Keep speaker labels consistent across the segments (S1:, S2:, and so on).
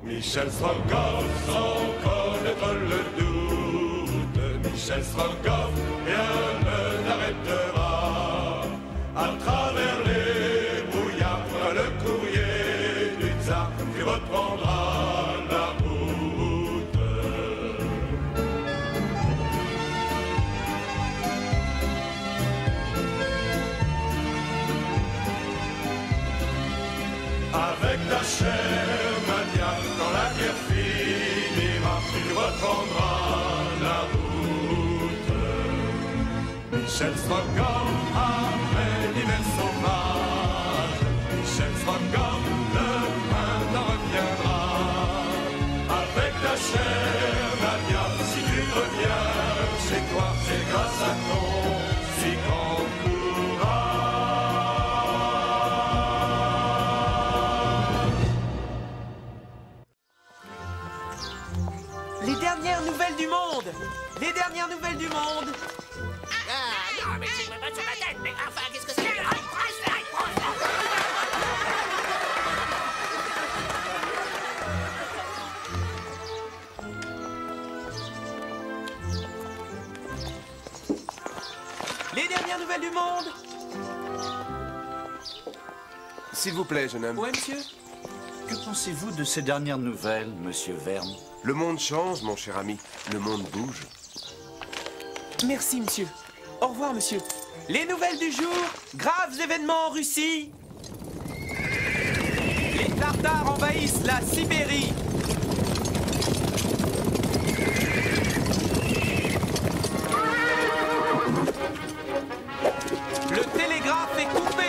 S1: Michel Strogoff, sans connaître le doute, Michel Strogoff, rien ne l'arrêtera. À travers les brouillards, le courrier du tsar, qui reprendra la route. Avec la chair Nadia, quand la guerre finira, il reprendra la route. Michel Strogoff, après l'hiver sauvage, Michel Strogoff, le printemps reviendra. Avec la chair Nadia, si tu reviens chez toi, c'est grâce à ton si grand courage.
S2: Les dernières nouvelles du monde! Les dernières nouvelles du monde!
S3: Ah, non, mais tu me bottes sur la tête, mais enfin, qu'est-ce que c'est?
S2: Les dernières nouvelles du monde!
S4: S'il vous plaît, jeune homme.
S2: Ouais, monsieur?
S5: Que pensez-vous de ces dernières nouvelles, monsieur Verne?
S4: Le monde change, mon cher ami. Le monde bouge.
S2: Merci, monsieur. Au revoir, monsieur. Les nouvelles du jour, graves événements en Russie. Les Tartares envahissent la Sibérie. Le télégraphe est coupé.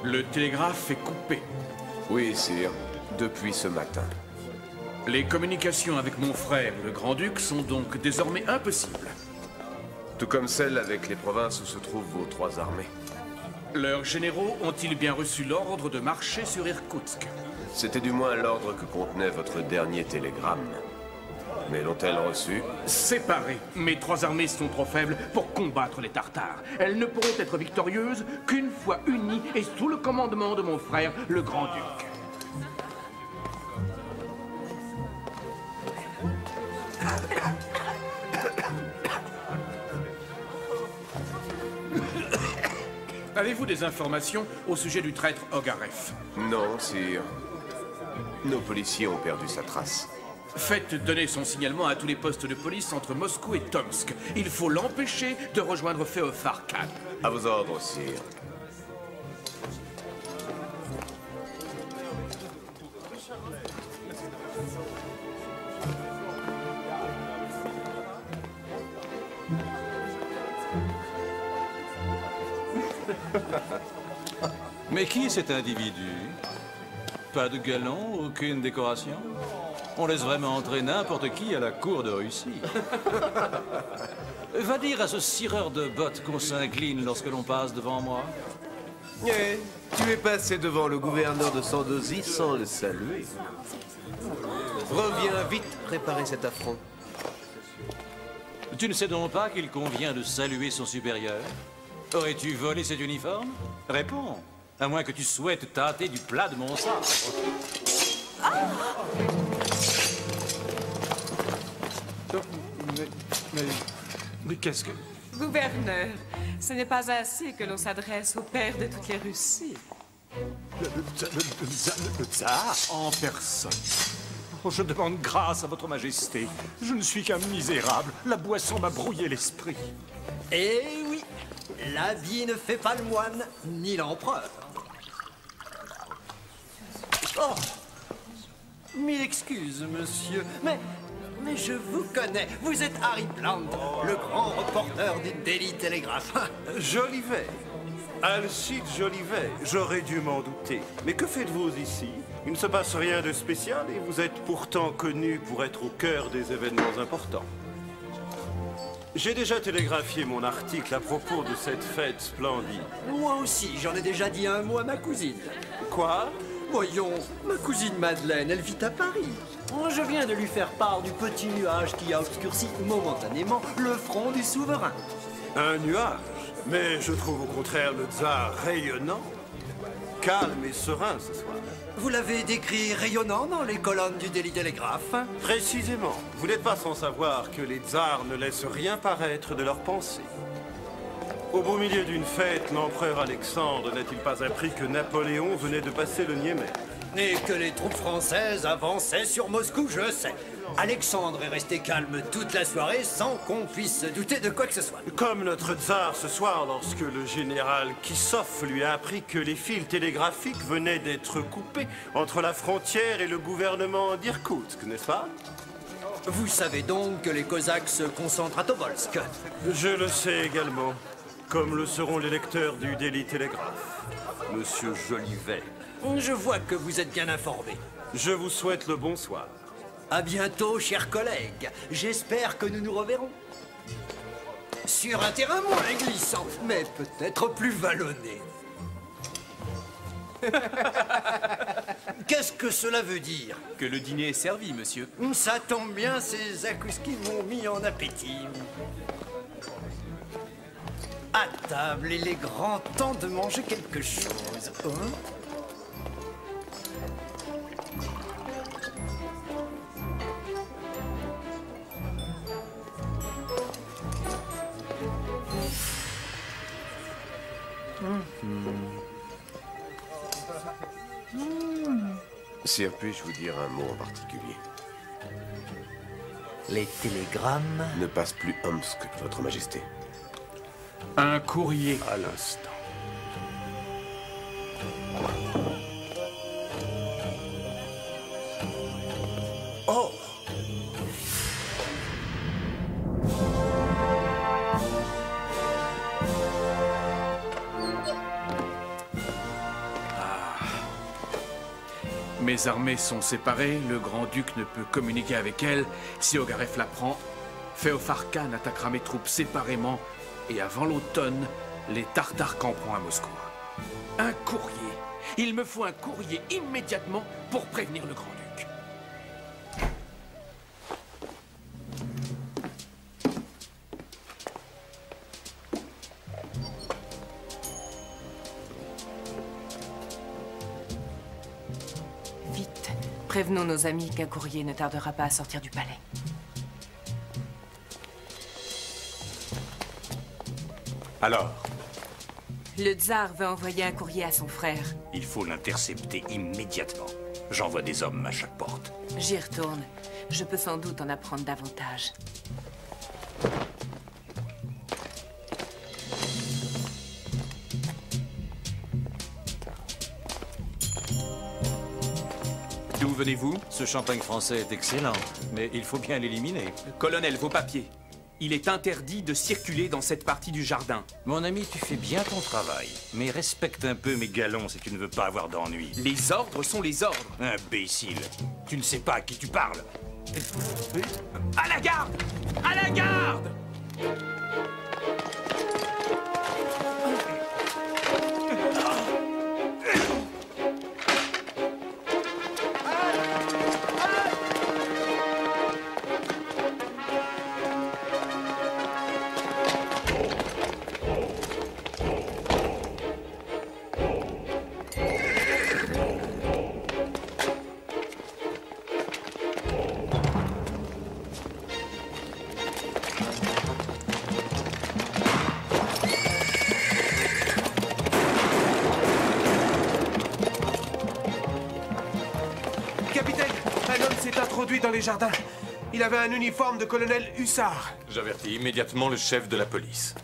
S6: Le télégraphe est coupé.
S4: Oui, sire. Depuis ce matin.
S6: Les communications avec mon frère, le grand-duc, sont donc désormais impossibles.
S4: Tout comme celle avec les provinces où se trouvent vos trois armées.
S6: Leurs généraux ont-ils bien reçu l'ordre de marcher sur Irkoutsk?
S4: C'était du moins l'ordre que contenait votre dernier télégramme. Mais l'ont-elles reçu?
S6: Séparées, mes trois armées sont trop faibles pour combattre les Tartares. Elles ne pourront être victorieuses qu'une fois unies et sous le commandement de mon frère, le grand-duc. Avez-vous des informations au sujet du traître Ogarev?
S4: Non, sire. Nos policiers ont perdu sa trace.
S6: Faites donner son signalement à tous les postes de police entre Moscou et Tomsk. Il faut l'empêcher de rejoindre Féofar Khan.
S4: À vos ordres, sire.
S7: Mais qui est cet individu? Pas de galon, aucune décoration? On laisse vraiment entrer n'importe qui à la cour de Russie. Va dire à ce cireur de bottes qu'on s'incline lorsque l'on passe devant moi.
S8: Eh, tu es passé devant le gouverneur de Sandozi sans le saluer. Reviens vite préparer cet affront.
S7: Tu ne sais donc pas qu'il convient de saluer son supérieur? Aurais-tu volé cet uniforme? Réponds. À moins que tu souhaites tâter du plat de mon sabre.
S6: Mais qu'est-ce que...
S9: Gouverneur, ce n'est pas ainsi que l'on s'adresse au père de toutes les Russies.
S6: Le tsar en personne. Oh, je demande grâce à votre majesté. Je ne suis qu'un misérable. La boisson m'a brouillé l'esprit.
S10: Eh oui, l'habit ne fait pas le moine, ni l'empereur. Oh, mille excuses, monsieur, mais je vous connais. Vous êtes Harry Plant, le grand reporter du Daily Telegraph.
S8: Jolivet. Alcide Jolivet. J'aurais dû m'en douter. Mais que faites-vous ici?
S11: Il ne se passe rien de spécial et vous êtes pourtant connu pour être au cœur des événements importants. J'ai déjà télégraphié mon article à propos de cette fête splendide.
S10: Moi aussi, j'en ai déjà dit un mot à ma cousine.
S11: Quoi?
S10: Voyons, ma cousine Madeleine, elle vit à Paris. Je viens de lui faire part du petit nuage qui a obscurci momentanément le front du souverain.
S11: Un nuage? Mais je trouve au contraire le tsar rayonnant, calme et serein ce soir.
S10: Vous l'avez décrit rayonnant dans les colonnes du Daily Telegraph?
S11: Précisément. Vous n'êtes pas sans savoir que les tsars ne laissent rien paraître de leurs pensées. Au beau milieu d'une fête, l'empereur Alexandre n'a-t-il pas appris que Napoléon venait de passer le Niémey?
S10: Et que les troupes françaises avançaient sur Moscou, je sais. Alexandre est resté calme toute la soirée sans qu'on puisse se douter de quoi que ce soit.
S11: Comme notre tsar ce soir lorsque le général Kissov lui a appris que les fils télégraphiques venaient d'être coupés entre la frontière et le gouvernement d'Irkoutsk, n'est-ce pas?
S10: Vous savez donc que les Cosaques se concentrent à Tobolsk?
S11: Je le sais également, comme le seront les lecteurs du Daily Telegraph. Monsieur Jolivet.
S10: Je vois que vous êtes bien informé.
S11: Je vous souhaite le bonsoir.
S10: À bientôt, chers collègues. J'espère que nous nous reverrons. Sur un terrain moins glissant, mais peut-être plus vallonné. Qu'est-ce que cela veut dire?
S2: Que le dîner est servi, monsieur.
S10: Ça tombe bien, ces zakouskis m'ont mis en appétit. À table, il est grand temps de manger quelque chose. Hein?
S4: Sire, puis-je vous dire un mot en particulier?
S10: Les télégrammes
S4: Ne passent plus Omsk, Votre Majesté.
S6: Un courrier.
S11: À l'instant. Oh!
S6: Mes armées sont séparées, le grand-duc ne peut communiquer avec elles. Si Ogareff l'apprend, Féofar Khan attaquera mes troupes séparément et avant l'automne, les Tartares camperont à Moscou. Un courrier. Il me faut un courrier immédiatement pour prévenir le grand-duc.
S9: Vite, prévenons nos amis qu'un courrier ne tardera pas à sortir du palais.
S12: Alors?
S9: Le tsar veut envoyer un courrier à son frère.
S12: Il faut l'intercepter immédiatement. J'envoie des hommes à chaque porte.
S9: J'y retourne. Je peux sans doute en apprendre davantage.
S2: D'où venez-vous?
S7: Ce champagne français est excellent, mais il faut bien l'éliminer.
S2: Colonel, vos papiers. Il est interdit de circuler dans cette partie du jardin.
S12: Mon ami, tu fais bien ton travail. Mais respecte un peu mes galons si tu ne veux pas avoir d'ennui.
S2: Les ordres sont les ordres.
S12: Imbécile. Tu ne sais pas à qui tu parles.
S2: À la garde! À la garde!
S13: Dans les jardins. Il avait un uniforme de colonel hussard.
S14: J'avertis immédiatement le chef de la police.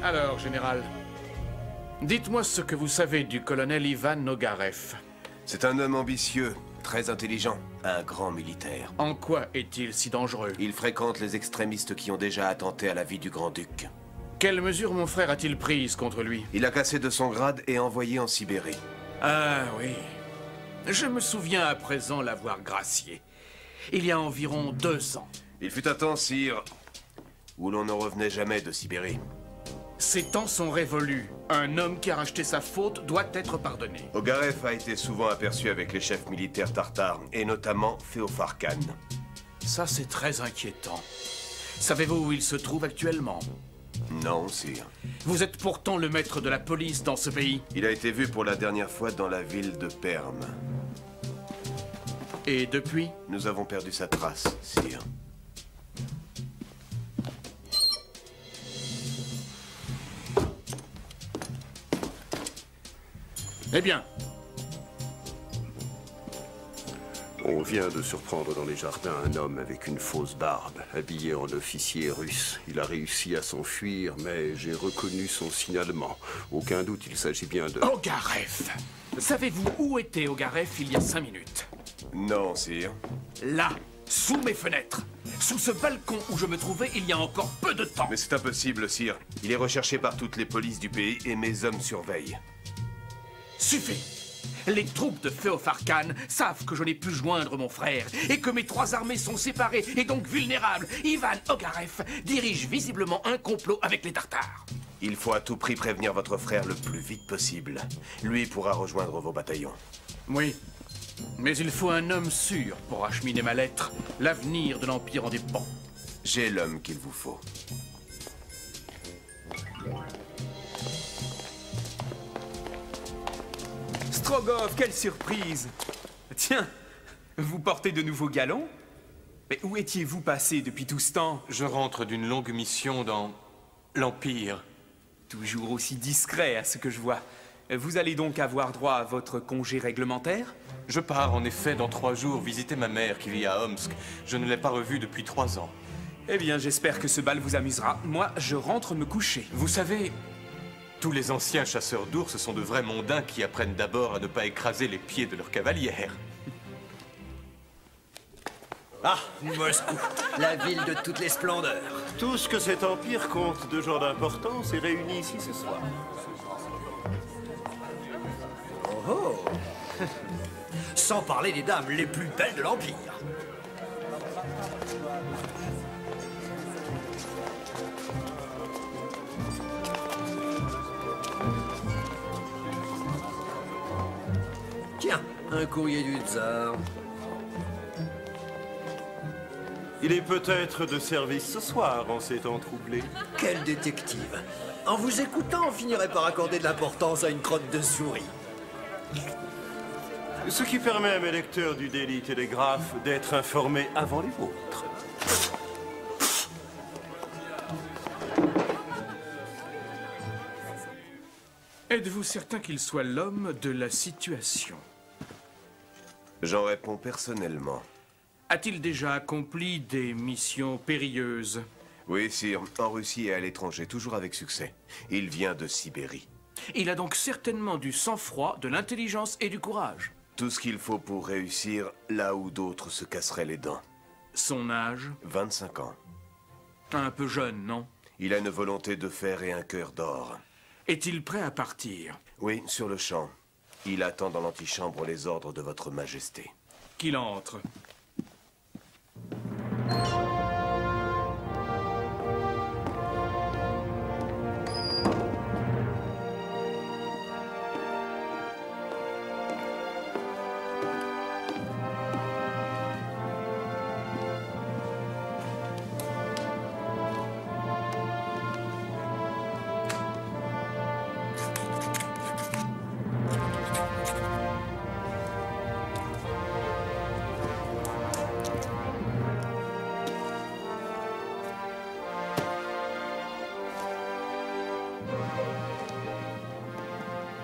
S6: Alors, général, dites-moi ce que vous savez du colonel Ivan Ogareff.
S4: C'est un homme ambitieux, très intelligent, un grand militaire.
S6: En quoi est-il si dangereux?
S4: Il fréquente les extrémistes qui ont déjà attenté à la vie du grand-duc.
S6: Quelles mesures mon frère a-t-il prises contre lui?
S4: Il a cassé de son grade et envoyé en Sibérie.
S6: Ah oui. Je me souviens à présent l'avoir gracié. Il y a environ 2 ans.
S4: Il fut un temps, sire, où l'on ne revenait jamais de Sibérie.
S6: Ces temps sont révolus. Un homme qui a racheté sa faute doit être pardonné.
S4: Ogarev a été souvent aperçu avec les chefs militaires tartares, et notamment Féofar Khan.
S6: Ça, c'est très inquiétant. Savez-vous où il se trouve actuellement?
S4: Non, sire.
S6: Vous êtes pourtant le maître de la police dans ce pays.
S4: Il a été vu pour la dernière fois dans la ville de Perm.
S6: Et depuis?
S4: Nous avons perdu sa trace, sire.
S6: Eh bien.
S15: On vient de surprendre dans les jardins un homme avec une fausse barbe, habillé en officier russe. Il a réussi à s'enfuir, mais j'ai reconnu son signalement. Aucun doute, il s'agit bien de...
S6: Ogarev! Savez-vous où était Ogarev il y a 5 minutes?
S4: Non, sire.
S6: Là, sous mes fenêtres. Sous ce balcon où je me trouvais il y a encore peu de temps.
S4: Mais c'est impossible, sire. Il est recherché par toutes les polices du pays et mes hommes surveillent.
S6: Suffit! Les troupes de Féofar Khan savent que je n'ai pu joindre mon frère et que mes 3 armées sont séparées et donc vulnérables. Ivan Ogarev dirige visiblement un complot avec les Tartares.
S4: Il faut à tout prix prévenir votre frère le plus vite possible. Lui pourra rejoindre vos bataillons.
S6: Oui, mais il faut un homme sûr pour acheminer ma lettre. L'avenir de l'Empire en dépend.
S4: J'ai l'homme qu'il vous faut.
S2: Strogoff, quelle surprise! Tiens, vous portez de nouveaux galons? Mais où étiez-vous passé depuis tout ce temps?
S14: Je rentre d'une longue mission dans l'Empire.
S2: Toujours aussi discret à ce que je vois. Vous allez donc avoir droit à votre congé réglementaire?
S14: Je pars en effet dans 3 jours visiter ma mère qui vit à Omsk. Je ne l'ai pas revue depuis 3 ans.
S2: Eh bien, j'espère que ce bal vous amusera. Moi, je rentre me coucher.
S14: Vous savez, tous les anciens chasseurs d'ours sont de vrais mondains qui apprennent d'abord à ne pas écraser les pieds de leur cavalière.
S10: Ah, Moscou, la ville de toutes les splendeurs.
S11: Tout ce que cet empire compte de gens d'importance est réuni ici ce soir.
S10: Oh oh. Sans parler des dames les plus belles de l'Empire. Tiens, un courrier du tsar.
S11: Il est peut-être de service ce soir en ces temps troublés.
S10: Quel détective! En vous écoutant, on finirait par accorder de l'importance à une crotte de souris.
S11: Ce qui permet à mes lecteurs du Daily Telegraph d'être informés avant les vôtres.
S6: Êtes-vous certain qu'il soit l'homme de la situation?
S4: J'en réponds personnellement.
S6: A-t-il déjà accompli des missions périlleuses?
S4: Oui, sire, en Russie et à l'étranger, toujours avec succès. Il vient de Sibérie.
S6: Il a donc certainement du sang-froid, de l'intelligence et du courage.
S4: Tout ce qu'il faut pour réussir là où d'autres se casseraient les dents.
S6: Son âge?
S4: 25 ans.
S6: Un peu jeune, non?
S4: Il a une volonté de fer et un cœur d'or.
S6: Est-il prêt à partir?
S4: Oui, sur le champ. Il attend dans l'antichambre les ordres de votre majesté.
S6: Qu'il entre.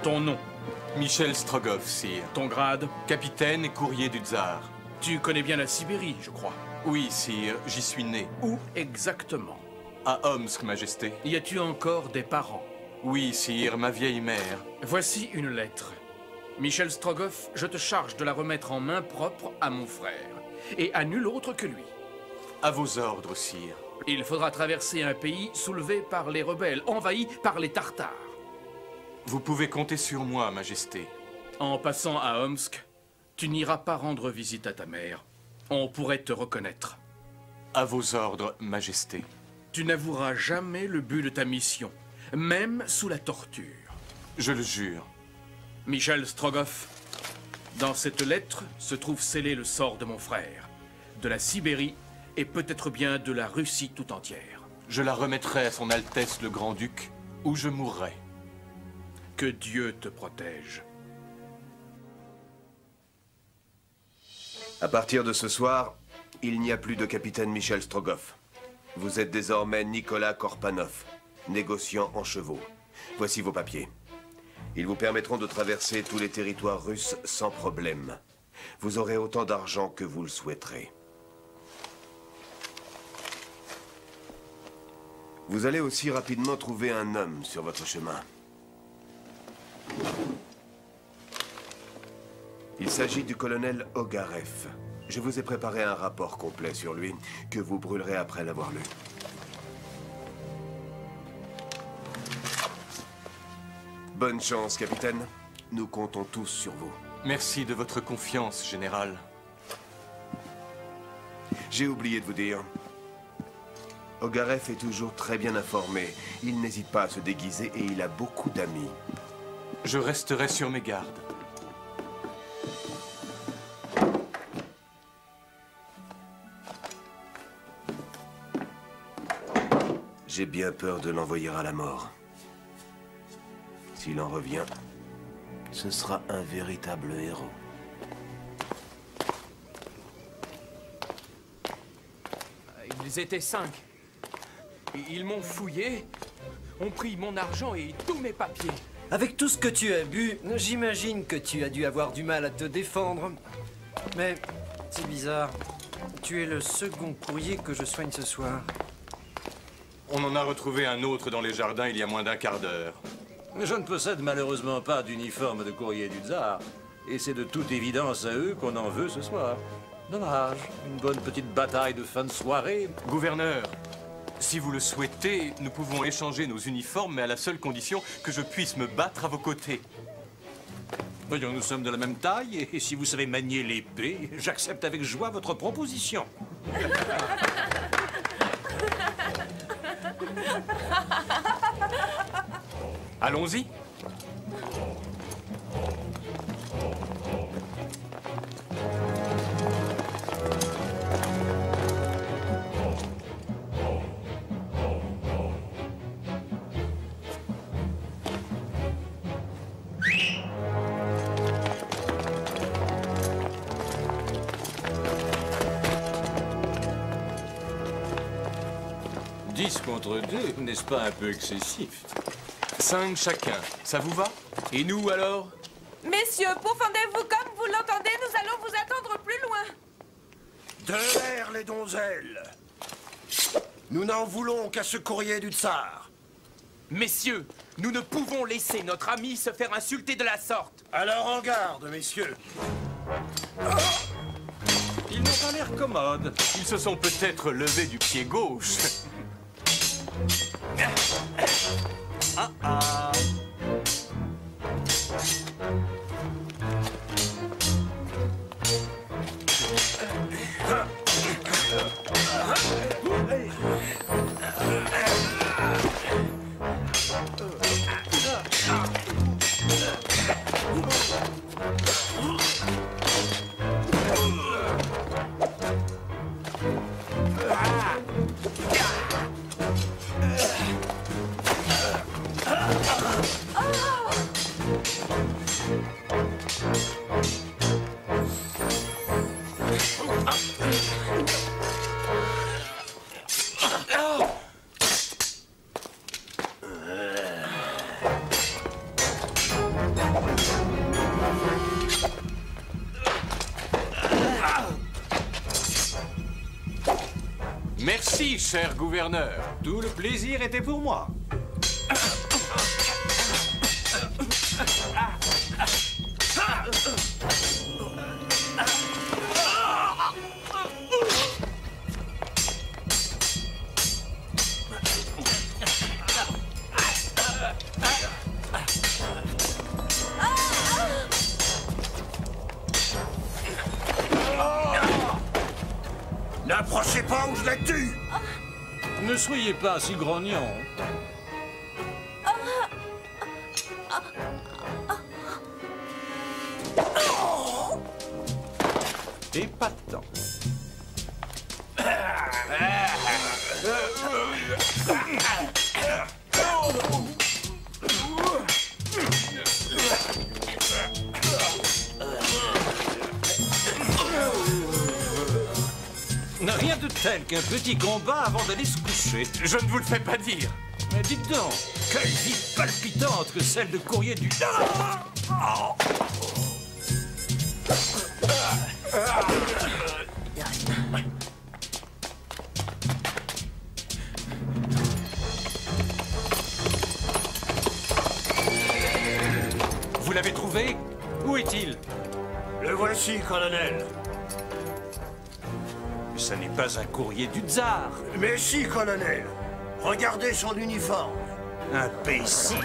S6: Ton nom?
S14: Michel Strogoff, sire.
S6: Ton grade?
S14: Capitaine et courrier du tsar.
S6: Tu connais bien la Sibérie, je crois.
S14: Oui, sire, j'y suis né.
S6: Où exactement?
S14: À Omsk, majesté.
S6: Y a-tu encore des parents?
S14: Oui, sire, ma vieille mère.
S6: Voici une lettre. Michel Strogoff, je te charge de la remettre en main propre à mon frère, et à nul autre que lui.
S14: À vos ordres, sire.
S6: Il faudra traverser un pays soulevé par les rebelles, envahi par les Tartares.
S14: Vous pouvez compter sur moi, Majesté.
S6: En passant à Omsk, tu n'iras pas rendre visite à ta mère. On pourrait te reconnaître.
S14: À vos ordres, Majesté.
S6: Tu n'avoueras jamais le but de ta mission, même sous la torture.
S14: Je le jure.
S6: Michel Strogoff, dans cette lettre se trouve scellé le sort de mon frère, de la Sibérie et peut-être bien de la Russie tout entière.
S14: Je la remettrai à son Altesse le Grand-Duc, ou je mourrai.
S6: Que Dieu te protège.
S4: À partir de ce soir, il n'y a plus de capitaine Michel Strogoff. Vous êtes désormais Nicolas Korpanov, négociant en chevaux. Voici vos papiers. Ils vous permettront de traverser tous les territoires russes sans problème. Vous aurez autant d'argent que vous le souhaiterez. Vous allez aussi rapidement trouver un homme sur votre chemin. Il s'agit du colonel Ogarev. Je vous ai préparé un rapport complet sur lui, que vous brûlerez après l'avoir lu. Bonne chance, capitaine. Nous comptons tous sur vous.
S14: Merci de votre confiance, général.
S4: J'ai oublié de vous dire. Ogarev est toujours très bien informé. Il n'hésite pas à se déguiser et il a beaucoup d'amis.
S14: Je resterai sur mes gardes.
S4: J'ai bien peur de l'envoyer à la mort. S'il en revient, ce sera un véritable héros.
S2: Ils étaient 5. Ils m'ont fouillé, ont pris mon argent et tous mes papiers.
S10: Avec tout ce que tu as bu, j'imagine que tu as dû avoir du mal à te défendre. Mais c'est bizarre. Tu es le second courrier que je soigne ce soir.
S14: On en a retrouvé un autre dans les jardins il y a moins d'un quart d'heure.
S12: Je ne possède malheureusement pas d'uniforme de courrier du tsar. Et c'est de toute évidence à eux qu'on en veut ce soir. Dommage. Une bonne petite bataille de fin de soirée.
S14: Gouverneur, si vous le souhaitez, nous pouvons échanger nos uniformes, mais à la seule condition que je puisse me battre à vos côtés.
S12: Voyons, nous sommes de la même taille, et si vous savez manier l'épée, j'accepte avec joie votre proposition.
S14: Allons-y.
S12: Contre 2, n'est-ce pas un peu excessif?
S14: 5 chacun, ça vous va?
S2: Et nous alors?
S9: Messieurs, pourfendez-vous comme vous l'entendez, nous allons vous attendre plus loin.
S16: De l'air, les donzelles! Nous n'en voulons qu'à ce courrier du tsar.
S2: Messieurs, nous ne pouvons laisser notre ami se faire insulter de la sorte.
S16: Alors en garde, messieurs.
S14: Ils n'ont pas l'air commodes. Ils se sont peut-être levés du pied gauche. Merci, cher gouverneur.
S12: Tout le plaisir était pour moi.
S7: soyez pas si grognon.
S11: Épatant.
S7: Rien de tel qu'un petit combat avant d'aller se coucher.
S14: Je ne vous le fais pas dire.
S7: Mais dites donc, quelle vie palpitante que celle de courrier du... Vous l'avez trouvé? Où est-il?
S16: Le voici, colonel.
S7: Ce n'est pas un courrier du tsar.
S16: Mais si, colonel. Regardez son uniforme.
S7: Imbécile!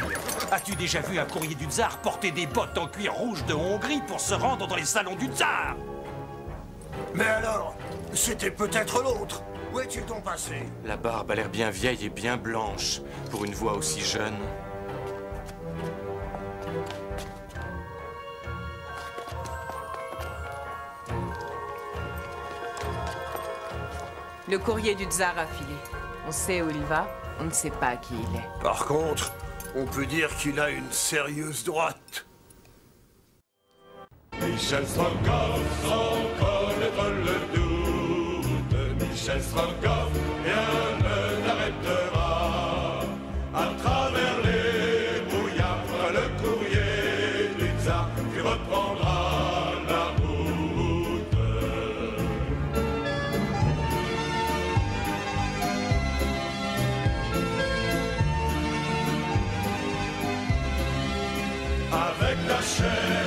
S7: As-tu déjà vu un courrier du tsar porter des bottes en cuir rouge de Hongrie pour se rendre dans les salons du tsar?
S16: Mais alors, c'était peut-être l'autre. Où est-il donc passé?
S14: La barbe a l'air bien vieille et bien blanche pour une voix aussi jeune.
S9: Le courrier du tsar a filé. On sait où il va, on ne sait pas qui il est.
S16: Par contre, on peut dire qu'il a une sérieuse droite.
S1: Michel Strogoff, sans connaître le doute. Michel Strogoff, rien ne l'arrêtera. À travers les brouillards, le courrier du tsar qui reprendra la route. Avec la chair